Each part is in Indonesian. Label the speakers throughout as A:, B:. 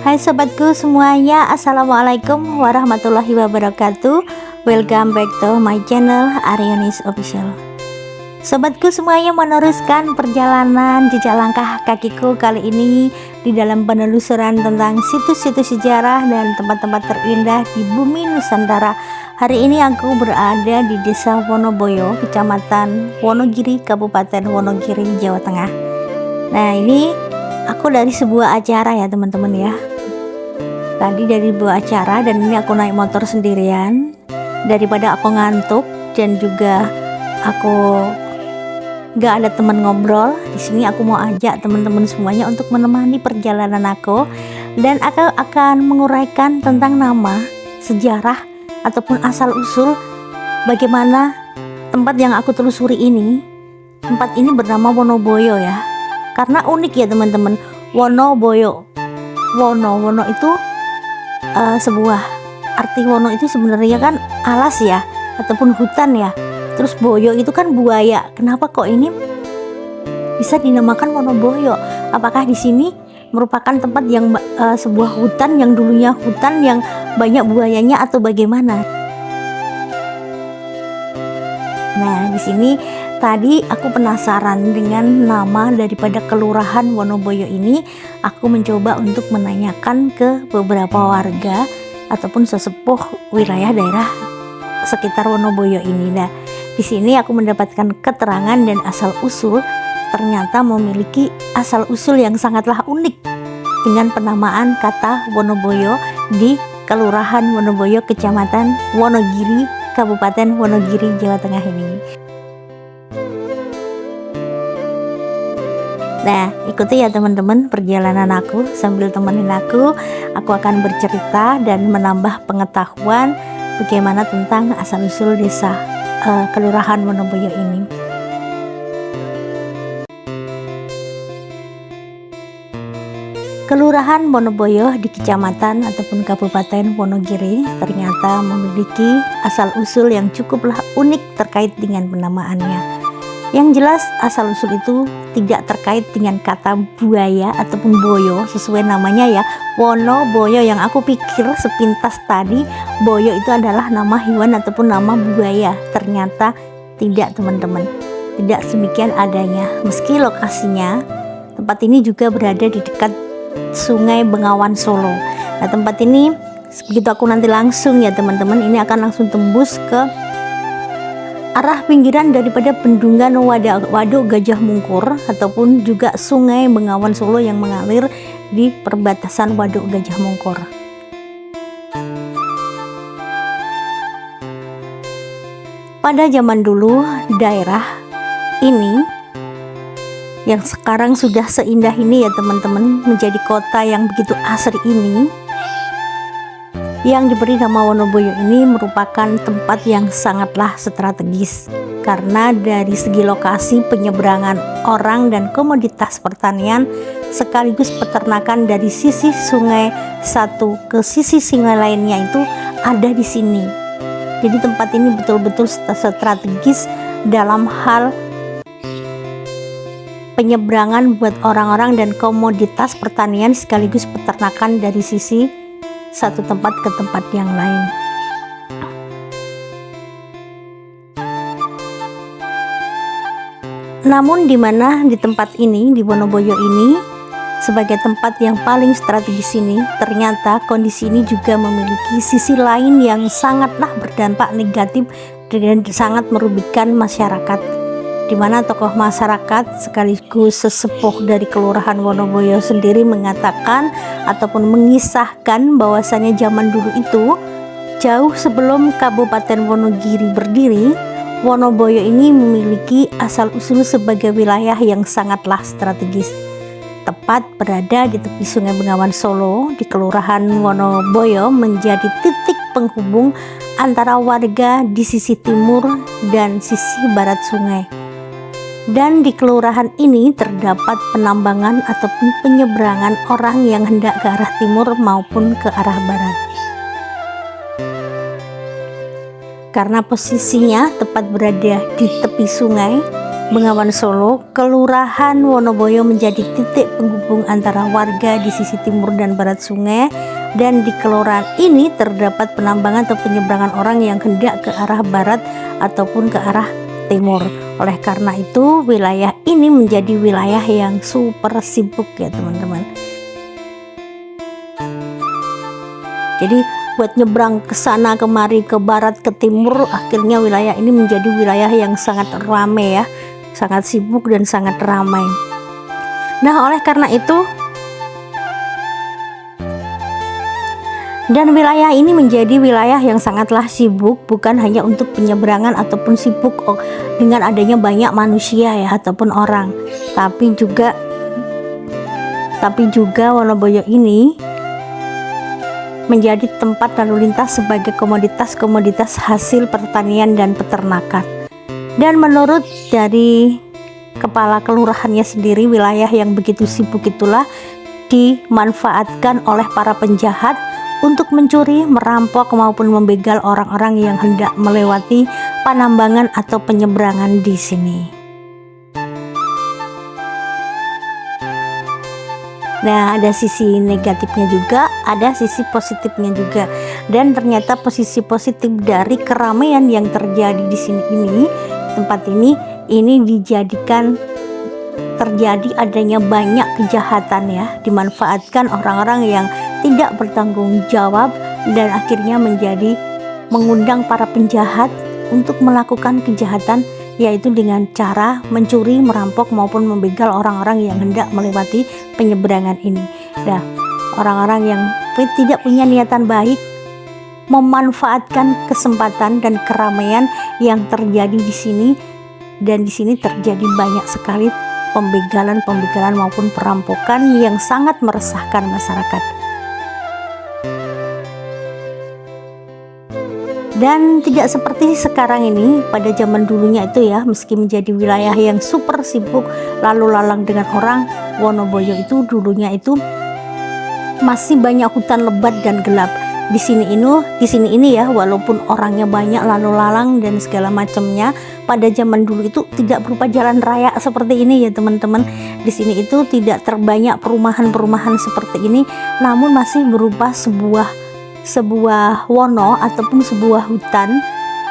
A: Hai sobatku semuanya, assalamualaikum warahmatullahi wabarakatuh. Welcome back to my channel Arionis Official. Sobatku semuanya, meneruskan perjalanan jejak langkah kakiku kali ini di dalam penelusuran tentang situs-situs sejarah dan tempat-tempat terindah di bumi Nusantara. Hari ini aku berada di Desa Wonoboyo, Kecamatan Wonogiri, Kabupaten Wonogiri, Jawa Tengah. Nah, ini aku dari sebuah acara ya teman-teman ya. Tadi dari sebuah acara, dan ini aku naik motor sendirian. Daripada aku ngantuk dan juga aku gak ada teman ngobrol, di sini aku mau ajak teman-teman semuanya untuk menemani perjalanan aku, dan aku akan menguraikan tentang nama, sejarah ataupun asal usul bagaimana tempat yang aku telusuri ini. Tempat ini bernama Wonoboyo ya, karena unik ya teman-teman. Wonoboyo, Wono itu sebuah arti Wono itu sebenarnya kan alas ya, ataupun hutan ya. Terus Boyo itu kan buaya. Kenapa kok ini bisa dinamakan Wonoboyo? Apakah di sini merupakan tempat yang sebuah hutan yang dulunya hutan yang banyak buayanya atau bagaimana? Nah, di sini tadi aku penasaran dengan nama daripada kelurahan Wonoboyo ini. Aku mencoba untuk menanyakan ke beberapa warga ataupun sesepuh wilayah daerah sekitar Wonoboyo ini. Nah, di sini aku mendapatkan keterangan dan asal usul ternyata memiliki asal usul yang sangatlah unik dengan penamaan kata Wonoboyo di Kelurahan Wonoboyo, Kecamatan Wonogiri, Kabupaten Wonogiri, Jawa Tengah ini. Nah, ikuti ya teman-teman perjalanan aku sambil temenin aku akan bercerita dan menambah pengetahuan bagaimana tentang asal-usul desa Kelurahan Wonoboyo ini. Kelurahan Wonoboyo di Kecamatan ataupun Kabupaten Wonogiri ternyata memiliki asal-usul yang cukuplah unik terkait dengan penamaannya. Yang jelas asal-usul itu tidak terkait dengan kata buaya ataupun boyo sesuai namanya ya, Wonoboyo. Yang aku pikir sepintas tadi boyo itu adalah nama hewan ataupun nama buaya. Ternyata tidak teman-teman, tidak demikian adanya. Meski lokasinya tempat ini juga berada di dekat Sungai Bengawan Solo. Nah, tempat ini begitu aku nanti langsung ya teman-teman, ini akan langsung tembus ke arah pinggiran daripada bendungan Waduk Gajah Mungkur ataupun juga Sungai Bengawan Solo yang mengalir di perbatasan Waduk Gajah Mungkur. Pada zaman dulu, daerah ini yang sekarang sudah seindah ini ya teman-teman, menjadi kota yang begitu asri ini, yang diberi nama Wonoboyo ini merupakan tempat yang sangatlah strategis karena dari segi lokasi penyeberangan orang dan komoditas pertanian sekaligus peternakan dari sisi sungai satu ke sisi sungai lainnya itu ada di sini. Jadi tempat ini betul-betul strategis dalam hal penyeberangan buat orang-orang dan komoditas pertanian sekaligus peternakan dari sisi satu tempat ke tempat yang lain. Namun di mana di tempat ini, di Wonoboyo ini, sebagai tempat yang paling strategis ini, ternyata kondisi ini juga memiliki sisi lain yang sangatlah berdampak negatif dan sangat merugikan masyarakat, di mana tokoh masyarakat sekaligus sesepuh dari Kelurahan Wonoboyo sendiri mengatakan ataupun mengisahkan bahwasanya zaman dulu itu, jauh sebelum Kabupaten Wonogiri berdiri, Wonoboyo ini memiliki asal-usul sebagai wilayah yang sangatlah strategis, tepat berada di tepi Sungai Bengawan Solo. Di Kelurahan Wonoboyo menjadi titik penghubung antara warga di sisi timur dan sisi barat sungai. Dan di kelurahan ini terdapat penambangan ataupun penyeberangan orang yang hendak ke arah timur maupun ke arah barat. Karena posisinya tepat berada di tepi sungai, Bengawan Solo, Kelurahan Wonoboyo menjadi titik penghubung antara warga di sisi timur dan barat sungai, dan di kelurahan ini terdapat penambangan atau penyeberangan orang yang hendak ke arah barat ataupun ke arah timur. Oleh karena itu wilayah ini menjadi wilayah yang super sibuk ya teman-teman. Jadi buat nyebrang ke sana kemari, ke barat ke timur, akhirnya wilayah ini menjadi wilayah yang sangat ramai ya, sangat sibuk dan sangat ramai. Nah, oleh karena itu dan wilayah ini menjadi wilayah yang sangatlah sibuk, bukan hanya untuk penyeberangan ataupun sibuk dengan adanya banyak manusia ya ataupun orang, tapi juga Wonoboyo ini menjadi tempat lalu lintas sebagai komoditas hasil pertanian dan peternakan. Dan menurut dari kepala kelurahannya sendiri, wilayah yang begitu sibuk itulah dimanfaatkan oleh para penjahat untuk mencuri, merampok maupun membegal orang-orang yang hendak melewati penambangan atau penyeberangan di sini. Nah, ada sisi negatifnya juga, ada sisi positifnya juga. Dan ternyata posisi positif dari keramaian yang terjadi di sini tempat ini dijadikan terjadi adanya banyak kejahatan ya, dimanfaatkan orang-orang yang tidak bertanggung jawab dan akhirnya menjadi mengundang para penjahat untuk melakukan kejahatan, yaitu dengan cara mencuri, merampok maupun membegal orang-orang yang hendak melewati penyeberangan ini. Nah, orang-orang yang tidak punya niatan baik memanfaatkan kesempatan dan keramaian yang terjadi di sini, dan di sini terjadi banyak sekali pembegalan maupun perampokan yang sangat meresahkan masyarakat. Dan tidak seperti sekarang ini, pada zaman dulunya itu ya, meski menjadi wilayah yang super sibuk lalu lalang dengan orang, Wonoboyo itu dulunya itu masih banyak hutan lebat dan gelap. Di sini ini ya, walaupun orangnya banyak lalu lalang dan segala macamnya, pada zaman dulu itu tidak berupa jalan raya seperti ini ya teman-teman. Di sini itu tidak terbanyak perumahan-perumahan seperti ini, namun masih berupa sebuah wono ataupun sebuah hutan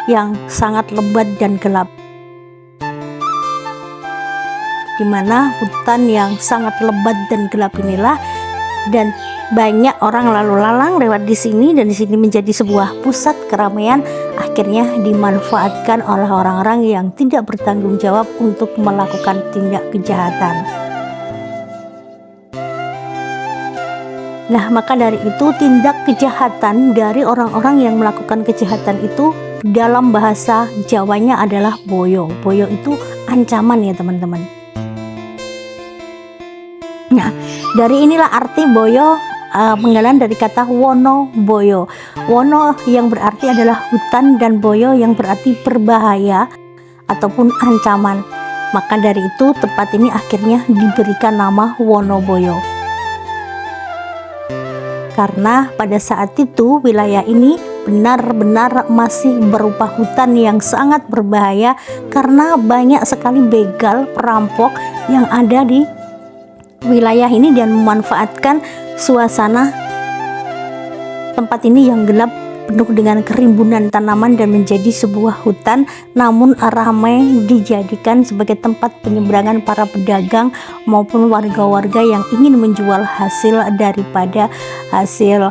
A: yang sangat lebat dan gelap, dimana hutan yang sangat lebat dan gelap inilah dan banyak orang lalu lalang lewat di sini, dan di sini menjadi sebuah pusat keramaian, akhirnya dimanfaatkan oleh orang-orang yang tidak bertanggung jawab untuk melakukan tindak kejahatan. Nah, maka dari itu tindak kejahatan dari orang-orang yang melakukan kejahatan itu dalam bahasa Jawanya adalah boyo. Boyo itu ancaman ya teman-teman. Nah, dari inilah arti boyo, penggalan dari kata Wonoboyo. Wono yang berarti adalah hutan dan boyo yang berarti berbahaya ataupun ancaman. Maka dari itu tempat ini akhirnya diberikan nama Wonoboyo. Karena pada saat itu wilayah ini benar-benar masih berupa hutan yang sangat berbahaya, karena banyak sekali begal, perampok yang ada di wilayah ini dan memanfaatkan suasana tempat ini yang gelap, penuh dengan kerimbunan tanaman dan menjadi sebuah hutan, namun ramai dijadikan sebagai tempat penyeberangan para pedagang maupun warga-warga yang ingin menjual hasil daripada hasil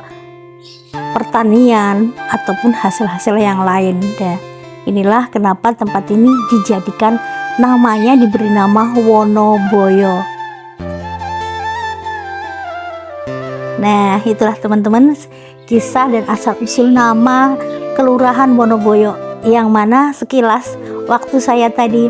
A: pertanian ataupun hasil-hasil yang lain. Dan inilah kenapa tempat ini dijadikan namanya, diberi nama Wonoboyo. Nah, itulah teman-teman kisah dan asal-usul nama Kelurahan Wonoboyo, yang mana sekilas waktu saya tadi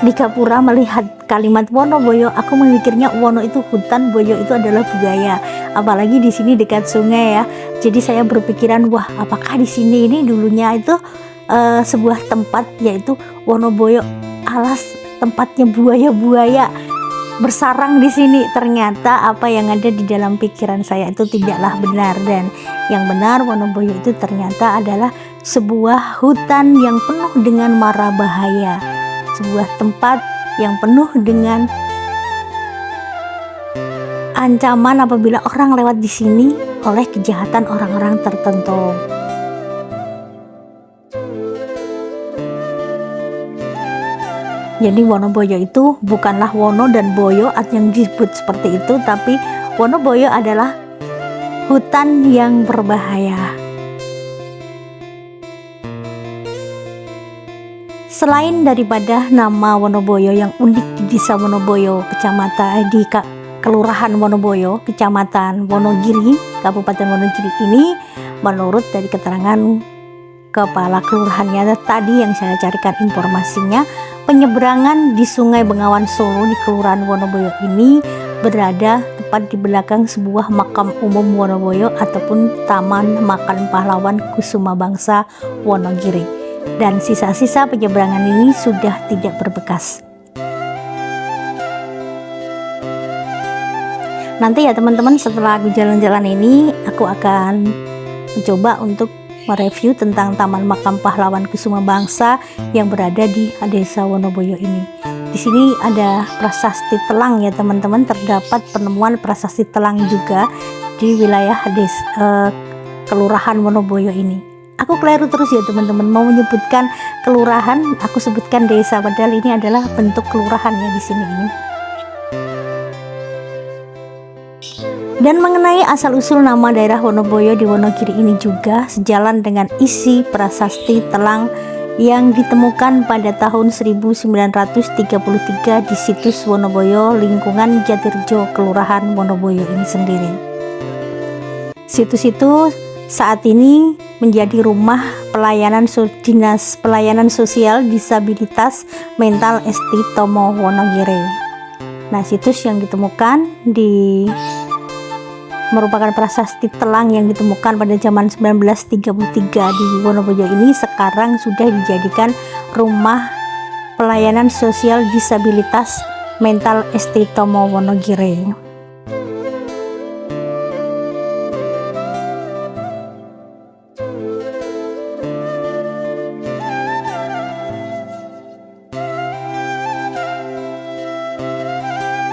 A: di Gapura melihat kalimat Wonoboyo, aku memikirnya Wono itu hutan, Boyo itu adalah budaya. Apalagi di sini dekat sungai ya. Jadi saya berpikiran, wah, apakah di sini ini dulunya itu sebuah tempat, yaitu Wonoboyo, alas tempatnya buaya-buaya bersarang di sini. Ternyata apa yang ada di dalam pikiran saya itu tidaklah benar, dan yang benar Wonoboyo itu ternyata adalah sebuah hutan yang penuh dengan mara bahaya. sebuah tempat yang penuh dengan ancaman apabila orang lewat di sini oleh kejahatan orang-orang tertentu. Jadi Wonoboyo itu bukanlah Wono dan Boyo yang disebut seperti itu, tapi Wonoboyo adalah hutan yang berbahaya. Selain daripada nama Wonoboyo yang unik di Desa Wonoboyo, kecamatan di Kelurahan Wonoboyo, Kecamatan Wonogiri, Kabupaten Wonogiri ini, menurut dari keterangan kepala kelurahannya tadi yang saya carikan informasinya, penyeberangan di Sungai Bengawan Solo di Kelurahan Wonoboyo ini berada tepat di belakang sebuah makam umum Wonoboyo ataupun Taman Makam Pahlawan Kusuma Bangsa Wonogiri, dan sisa-sisa penyeberangan ini sudah tidak berbekas. Nanti ya teman-teman, setelah aku jalan-jalan ini, aku akan mencoba untuk mereview tentang Taman Makam Pahlawan Kusuma Bangsa yang berada di Desa Wonoboyo ini. Di sini ada prasasti telang ya teman-teman, terdapat penemuan prasasti telang juga di wilayah Kelurahan Wonoboyo ini. Aku keliru terus ya teman-teman, mau menyebutkan kelurahan, aku sebutkan desa, padahal ini adalah bentuk kelurahan ya di sini ini. Dan mengenai asal-usul nama daerah Wonoboyo di Wonogiri ini juga sejalan dengan isi prasasti telang yang ditemukan pada tahun 1933 di situs Wonoboyo lingkungan Jatirjo Kelurahan Wonoboyo ini sendiri. Situs itu saat ini menjadi rumah pelayanan Dinas Pelayanan Sosial Disabilitas Mental ST Tomo Wonogiri. Nah, situs yang ditemukan merupakan prasasti telang yang ditemukan pada zaman 1933 di Wonoboyo ini sekarang sudah dijadikan rumah pelayanan sosial disabilitas mental ST Tomo Wonogiri.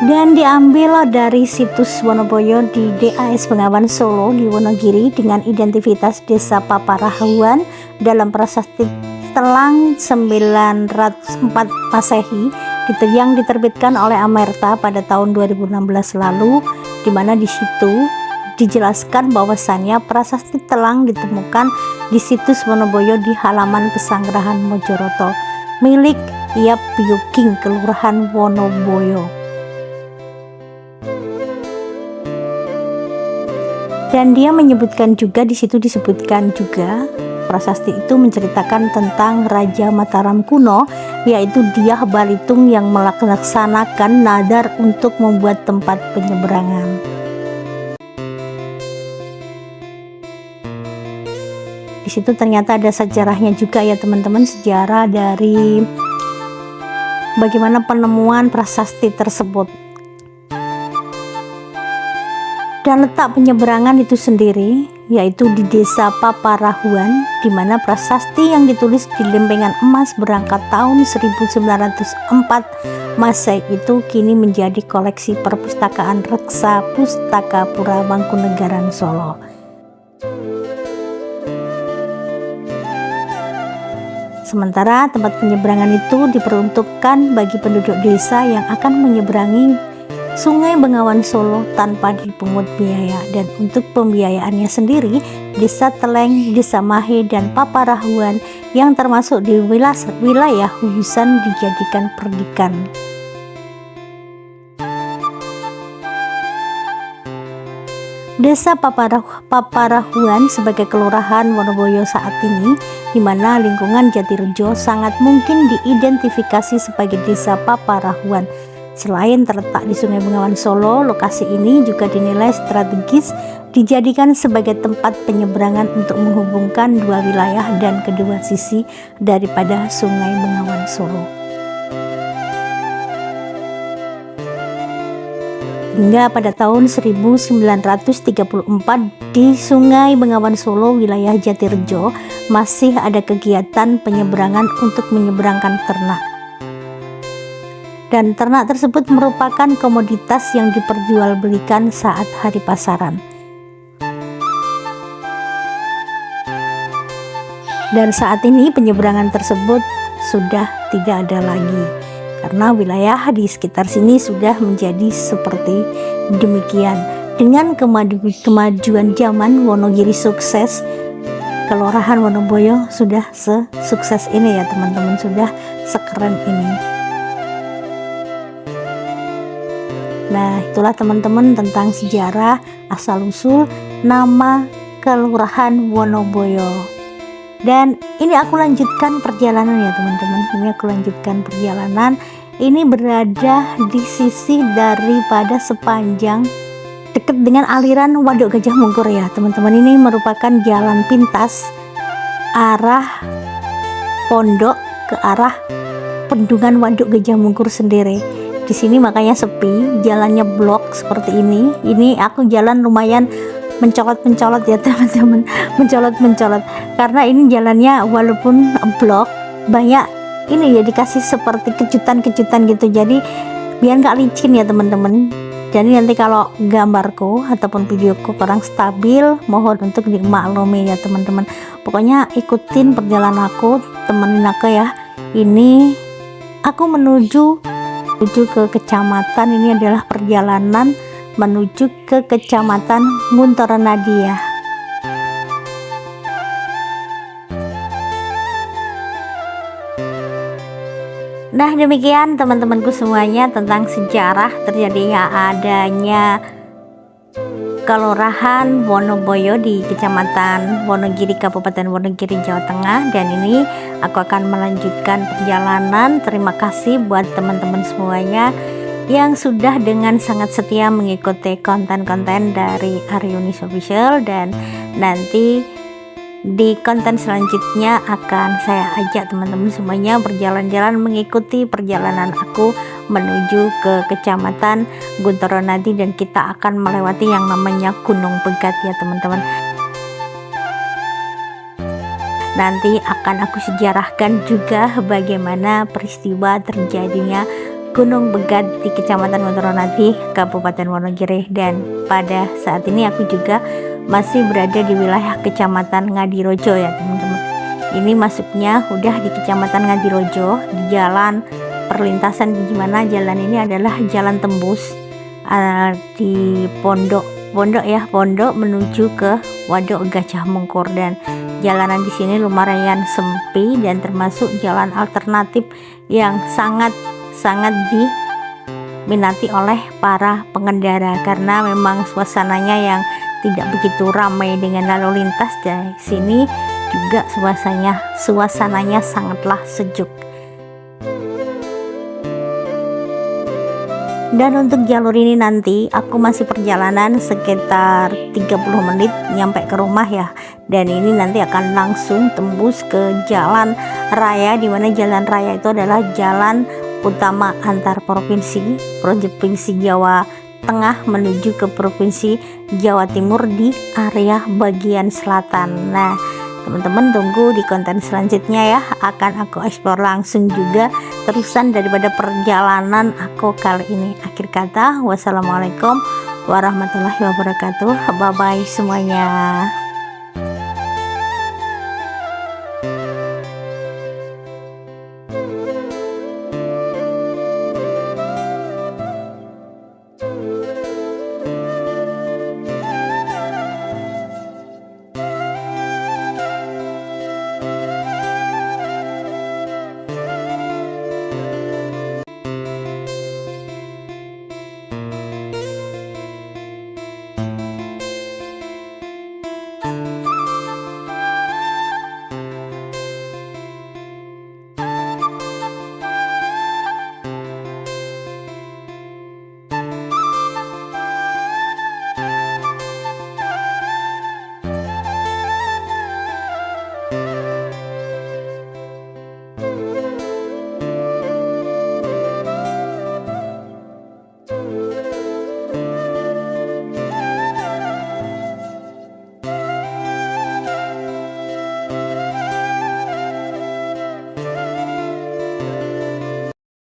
A: Dan diambil dari situs Wonoboyo di DAS Bengawan Solo di Wonogiri dengan identitas Desa Paparahuan dalam prasasti telang 904 Masehi yang diterbitkan oleh Amerta pada tahun 2016 lalu, di mana di situ dijelaskan bahwasannya prasasti telang ditemukan di situs Wonoboyo di halaman Pesanggerahan Mojoroto milik Yap Byuking Kelurahan Wonoboyo. Dan dia menyebutkan juga, di situ disebutkan juga prasasti itu menceritakan tentang Raja Mataram kuno, yaitu Dyah Balitung yang melaksanakan nadar untuk membuat tempat penyeberangan. Di situ ternyata ada sejarahnya juga ya teman-teman, sejarah dari bagaimana penemuan prasasti tersebut. Dan letak penyeberangan itu sendiri yaitu di Desa Paparahuan, di mana prasasti yang ditulis di lempengan emas berangkat tahun 1904 Masehi itu kini menjadi koleksi perpustakaan Reksa Pustaka Pura Mangkunegaran Solo. Sementara tempat penyeberangan itu diperuntukkan bagi penduduk desa yang akan menyeberangi Sungai Bengawan Solo tanpa dipungut biaya, dan untuk pembiayaannya sendiri Desa Teleng, Desa Mahe, dan Paparahuan yang termasuk di wilayah Hubusan dijadikan perdikan. Desa Paparahuan sebagai kelurahan Wonoboyo saat ini, di mana lingkungan Jatirjo sangat mungkin diidentifikasi sebagai Desa Paparahuan. Selain terletak di Sungai Bengawan Solo, lokasi ini juga dinilai strategis dijadikan sebagai tempat penyeberangan untuk menghubungkan dua wilayah dan kedua sisi daripada Sungai Bengawan Solo. Hingga pada tahun 1934 di Sungai Bengawan Solo, wilayah Jatirjo, masih ada kegiatan penyeberangan untuk menyeberangkan ternak. dan ternak tersebut merupakan komoditas yang diperjualbelikan saat hari pasaran. Dan saat ini penyeberangan tersebut sudah tidak ada lagi karena wilayah di sekitar sini sudah menjadi seperti demikian. Dengan kemajuan zaman, Wonogiri sukses, Kelurahan Wonoboyo sudah sesukses ini ya teman-teman, sudah sekeren ini. Nah, itulah teman-teman tentang sejarah asal-usul nama Kelurahan Wonoboyo. Dan ini aku lanjutkan perjalanan ya teman-teman. Ini aku lanjutkan perjalanan. Ini berada di sisi daripada sepanjang dekat dengan aliran Waduk Gajah Mungkur ya teman-teman. Ini merupakan jalan pintas arah pondok ke arah bendungan Waduk Gajah Mungkur sendiri. Di sini makanya sepi, jalannya blok seperti ini. Ini aku jalan lumayan mencolot-mencolot ya teman-teman, mencolot-mencolot karena ini jalannya walaupun blok banyak ini ya dikasih seperti kejutan-kejutan gitu, jadi biar nggak licin ya teman-teman. Jadi nanti kalau gambarku ataupun videoku kurang stabil, mohon untuk dimaklumi ya teman-teman. Pokoknya ikutin perjalanan aku, temenin aku ya. Ini aku menuju ke kecamatan, ini adalah perjalanan menuju ke kecamatan Nguntoronadi ya. Nah, demikian teman-temanku semuanya tentang sejarah terjadinya adanya Kelurahan Wonoboyo di Kecamatan Wonogiri, Kabupaten Wonogiri, Jawa Tengah. Dan ini aku akan melanjutkan perjalanan. Terima kasih buat teman-teman semuanya yang sudah dengan sangat setia mengikuti konten-konten dari Arionis Official. Dan nanti di konten selanjutnya akan saya ajak teman-teman semuanya berjalan-jalan mengikuti perjalanan aku menuju ke Kecamatan Nguntoronadi, dan kita akan melewati yang namanya Gunung Begat ya teman-teman. Nanti akan aku sejarahkan juga bagaimana peristiwa terjadinya Gunung Begat di Kecamatan Nguntoronadi, Kabupaten Wonogiri. Dan pada saat ini aku juga masih berada di wilayah Kecamatan Ngadirojo ya teman-teman. Ini masuknya udah di Kecamatan Ngadirojo, di jalan perlintasan, di mana jalan ini adalah jalan tembus di pondok menuju ke Waduk Gajah Mungkur. Dan jalanan di sini lumayan sempit dan termasuk jalan alternatif yang sangat diminati oleh para pengendara karena memang suasananya yang tidak begitu ramai dengan lalu lintas. Dari sini juga suasananya sangatlah sejuk. Dan untuk jalur ini nanti aku masih perjalanan sekitar 30 menit nyampe ke rumah ya. Dan ini nanti akan langsung tembus ke jalan raya, di mana jalan raya itu adalah jalan utama antar provinsi Jawa Tengah menuju ke Provinsi Jawa Timur di area bagian selatan. Nah, teman-teman tunggu di konten selanjutnya ya, akan aku eksplor langsung juga terusan daripada perjalanan aku kali ini. Akhir kata, wassalamualaikum warahmatullahi wabarakatuh. Bye bye semuanya.